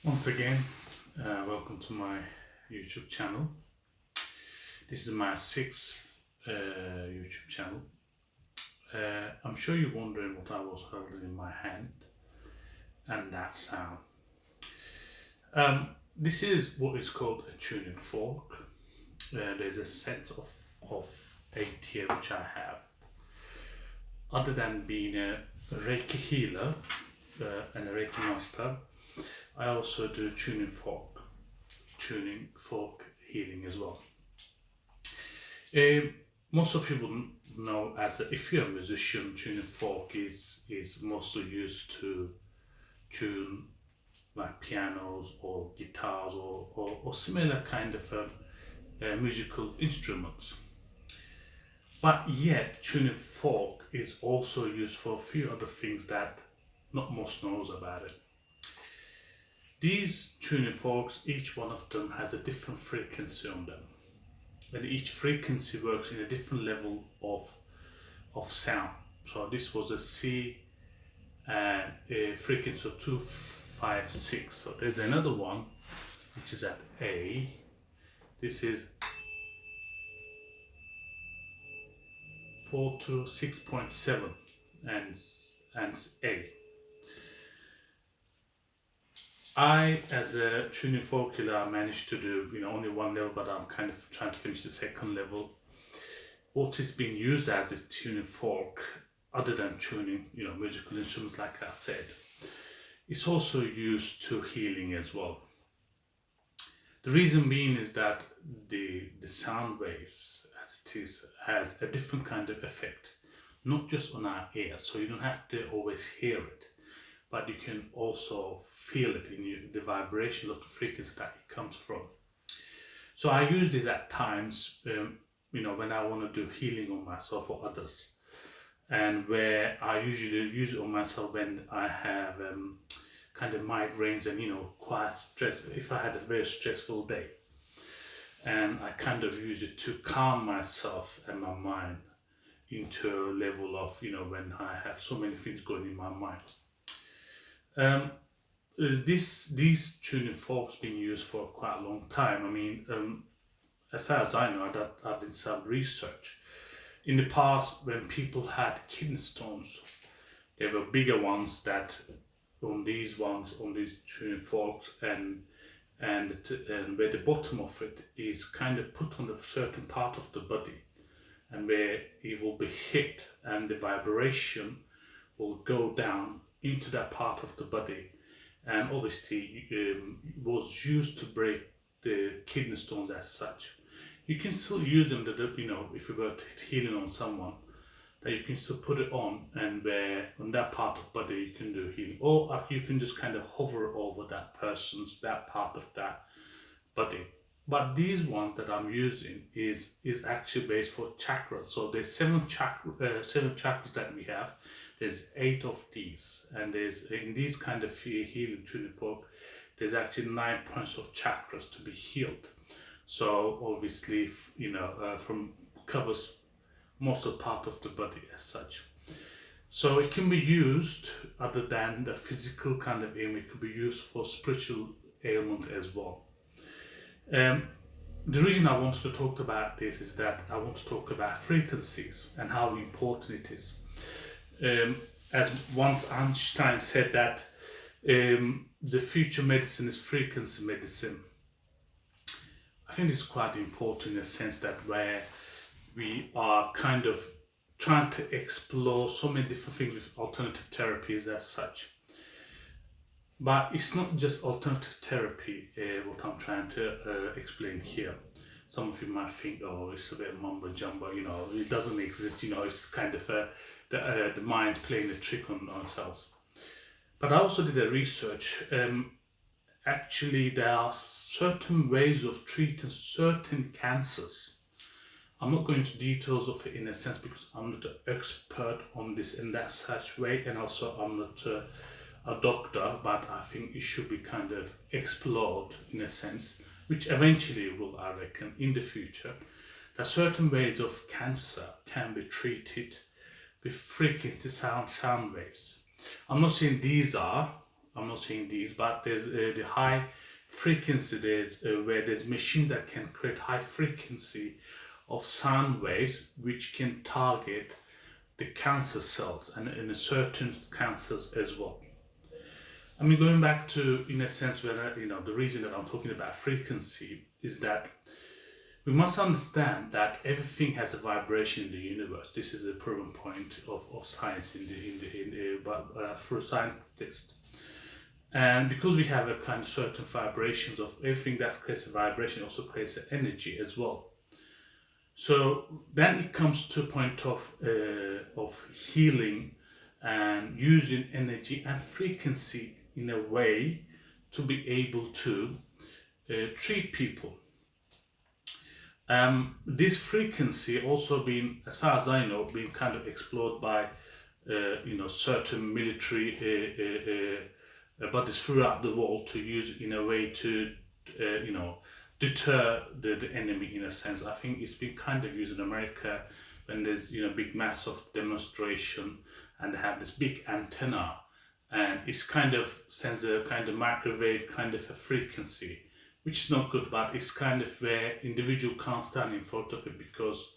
Once again, welcome to my YouTube channel. This is my sixth YouTube channel. I'm sure you're wondering what I was holding in my hand and that sound. This is what is called a tuning fork. There's a set of eight here which I have. Other than being a Reiki healer and a Reiki master, I also do tuning fork healing as well. Most of people know if you're a musician, tuning fork is mostly used to tune like pianos or guitars or similar kind of musical instruments. But yet, tuning fork is also used for a few other things that not most knows about it. These tuning forks, each one of them has a different frequency on them, and each frequency works in a different level of sound. So this was a C and a frequency of 256. So there's another one which is at A. This is 426.7 and A. I, as a tuning fork healer, managed to do only one level, but I'm kind of trying to finish the second level. What is being used as this tuning fork, other than tuning musical instruments, like I said, it's also used to healing as well. The reason being is that the sound waves, as it is, has a different kind of effect, not just on our ears. So you don't have to always hear it, but you can also feel it in the vibration of the frequency that it comes from. So I use this at times, when I want to do healing on myself or others, and where I usually use it on myself when I have kind of migraines and quite stress. If I had a very stressful day, and I kind of use it to calm myself and my mind into a level of when I have so many things going in my mind. These tuning forks been used for quite a long time. I mean, as far as I know, I've done some research. In the past, when people had kidney stones, there were bigger ones that on these tuning forks, and where the bottom of it is kind of put on a certain part of the body, and where it will be hit, and the vibration will go down into that part of the body, and obviously was used to break the kidney stones as such. You can still use them if you were healing on someone, that you can still put it on, and where on that part of body you can do healing, or you can just kind of hover over that part of that body. But these ones that I'm using is actually based for chakras. So there's seven chakras that we have. There's eight of these, and there's in these kind of healing tuning fork, there's actually 9 points of chakras to be healed. So obviously, from covers most of the part of the body as such. So it can be used other than the physical kind of ailment. It could be used for spiritual ailment as well. The reason I wanted to talk about this is that I want to talk about frequencies and how important it is. As once Einstein said that the future medicine is frequency medicine. I think it's quite important in a sense that where we are kind of trying to explore so many different things with alternative therapies as such. But it's not just alternative therapy, what I'm trying to explain here. Some of you might think, oh, it's a bit mumbo jumbo, it doesn't exist, it's kind of the mind's playing a trick on ourselves. But I also did a research. Actually, there are certain ways of treating certain cancers. I'm not going into details of it in a sense because I'm not an expert on this in that such way, and also I'm not a doctor, but I think it should be kind of explored in a sense, which eventually will, I reckon, in the future, that certain ways of cancer can be treated with frequency sound waves. I'm not saying these are I'm not saying these, but there's the high frequency. There's where there's machine that can create high frequency of sound waves, which can target the cancer cells and in certain cancers as well. I mean, going back to, in a sense, where the reason that I'm talking about frequency is that we must understand that everything has a vibration in the universe. This is a proven point of science for scientists. And because we have a kind of certain vibrations of everything that creates a vibration also creates an energy as well. So then it comes to a point of healing and using energy and frequency in a way to be able to treat people. This frequency also been, as far as I know, been kind of explored by certain military bodies throughout the world to use in a way to deter the enemy in a sense. I think it's been kind of used in America when there's big mass of demonstration and they have this big antenna and it's kind of sends a kind of microwave kind of a frequency, which is not good, but it's kind of where individual can't stand in front of it because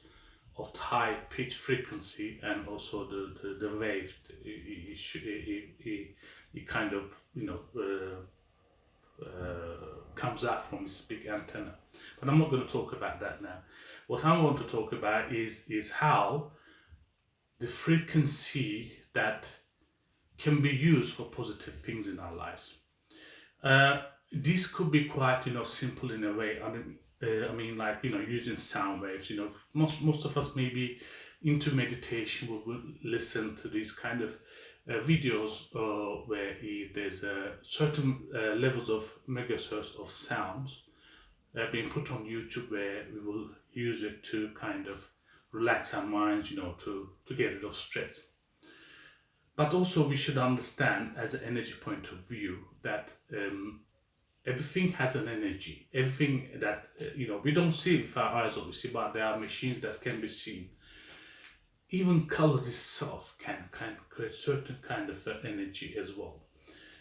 of the high pitch frequency and also the waves. It kind of comes out from this big antenna. But I'm not going to talk about that now. What I want to talk about is how the frequency that can be used for positive things in our lives. This could be quite simple in a way. I mean like using sound waves. Most of us may be into meditation. We will listen to these kind of videos where there's certain levels of megahertz of sounds being put on YouTube, where we will use it to kind of relax our minds, to get rid of stress. But also we should understand, as an energy point of view, that everything has an energy. Everything that we don't see with our eyes, obviously, but there are machines that can be seen. Even colors itself can create certain kind of energy as well.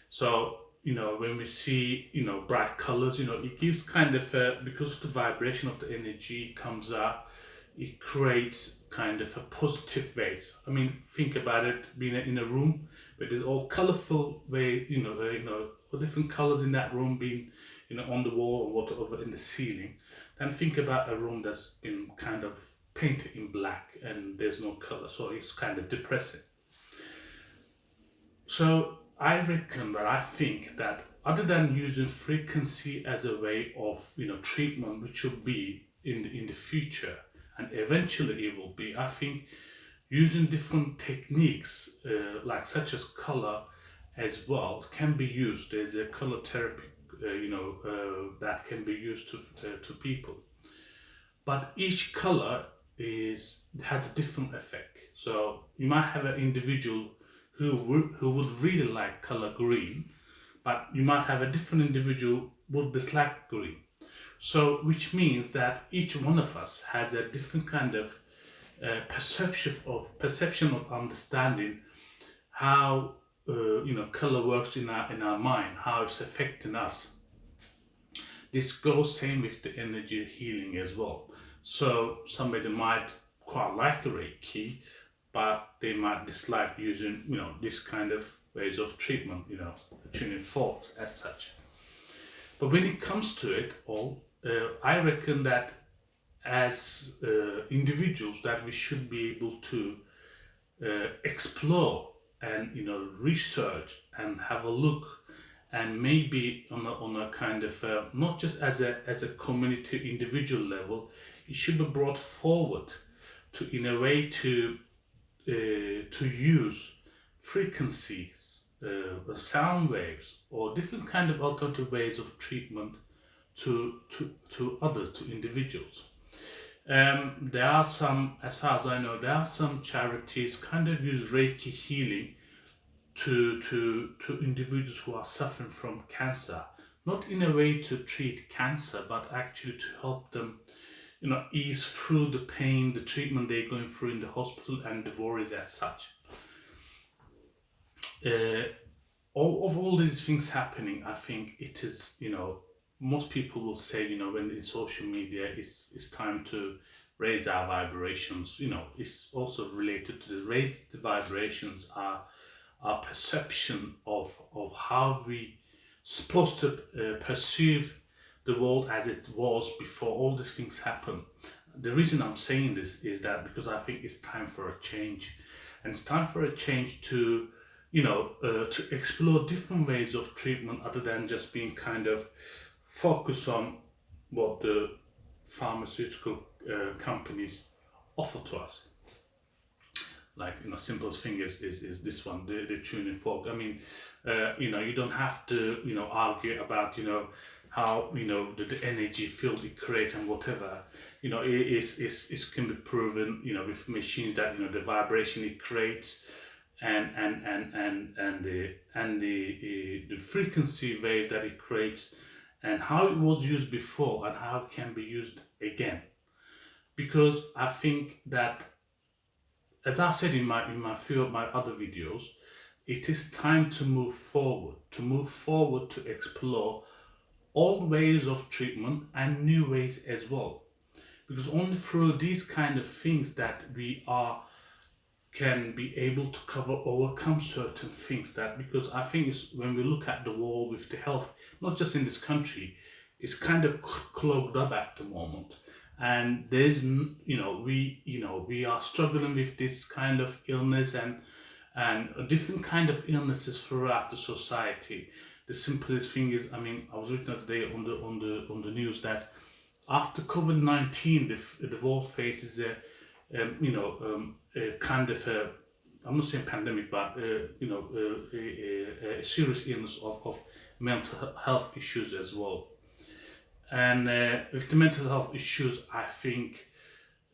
So when we see bright colors, it gives kind of because the vibration of the energy comes up, it creates kind of a positive waves. I mean, think about it, being in a room where there's all colorful way, different colors in that room being on the wall or whatever in the ceiling. Then think about a room that's been kind of painted in black and there's no color, so it's kind of depressing. So I think that other than using frequency as a way of treatment, which will be in the future, and eventually it will be, I think using different techniques like such as color as well can be used. There's a color therapy that can be used to people, but each color has a different effect. So you might have an individual who would really like color green, but you might have a different individual who would dislike green. So which means that each one of us has a different kind of perception of understanding how color works in our mind, how it's affecting us. This goes same with the energy healing as well. So somebody might quite like Reiki, but they might dislike using this kind of ways of treatment, tuning forth as such. But when it comes to it all, I reckon that as individuals that we should be able to explore and research and have a look, and maybe on a kind of not just as a community individual level, it should be brought forward to in a way to use frequencies, sound waves, or different kind of alternative ways of treatment to others, to individuals. There are some, as far as I know, there are some charities kind of use Reiki healing to individuals who are suffering from cancer, not in a way to treat cancer, but actually to help them ease through the pain, the treatment they're going through in the hospital, and the worries as such. all these things happening, I think it is, most people will say, when in social media, it's time to raise our vibrations. It's also related to the raise the vibrations, our perception of how we supposed to perceive the world as it was before all these things happen. The reason I'm saying this is that because I think it's time for a change, and it's time for a change to, to explore different ways of treatment other than just being kind of focused on what the pharmaceutical companies offer to us. Like, simplest thing is this one, the tuning fork. I mean, you don't have to, argue about, how, the energy field it creates and whatever. It can be proven, with machines that, the vibration it creates, and the frequency waves that it creates, and how it was used before and how it can be used again. Because I think that, as I said in my few of my other videos, it is time to move forward, to explore old ways of treatment and new ways as well. Because only through these kind of things that we are can be able to overcome certain things. That, because I think it's, when we look at the world with the health, not just in this country, it's kind of clogged up at the moment, and we are struggling with this kind of illness, and a different kind of illnesses throughout the society. The simplest thing is, I mean, I was reading today on the news that after COVID-19, the world faces a kind of a, I'm not saying pandemic, but a serious illness of mental health issues as well. And with the mental health issues, I think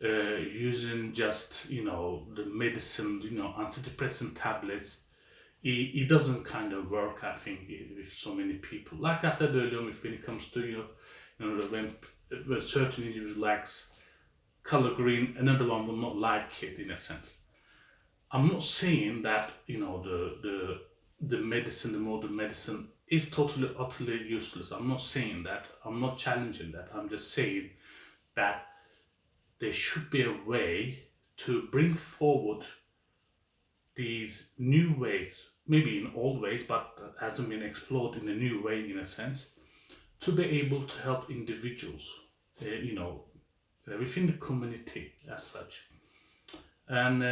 using just the medicine, antidepressant tablets, it doesn't kind of work. I think with so many people. Like I said earlier, when it comes to when certain individuals likes color green, another one will not like it in a sense. I'm not saying that the medicine, the modern medicine, is totally utterly useless. I'm not saying that. I'm not challenging that. I'm just saying that there should be a way to bring forward these new ways, maybe in old ways, but hasn't been explored in a new way in a sense, to be able to help individuals, within the community as such. And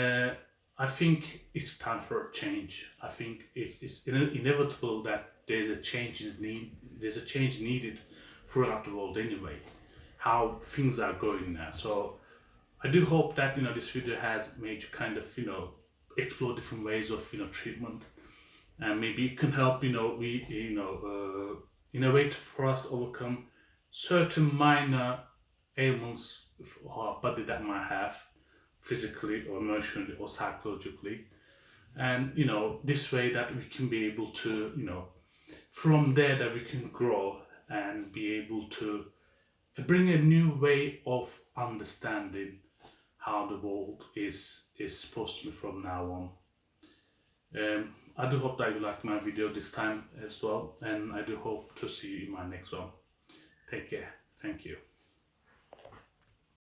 I think it's time for a change. I think it's inevitable that there's a change needed throughout the world anyway, how things are going now. So I do hope that this video has made you kind of explore different ways of treatment, and maybe it can help we in a way for us to overcome certain minor ailments of our body that might have, physically or emotionally or psychologically. And this way that we can be able to from there that we can grow and be able to bring a new way of understanding how the world is supposed to be from now on. I do hope that you liked my video this time as well, and I do hope to see you in my next one. Take care. Thank you.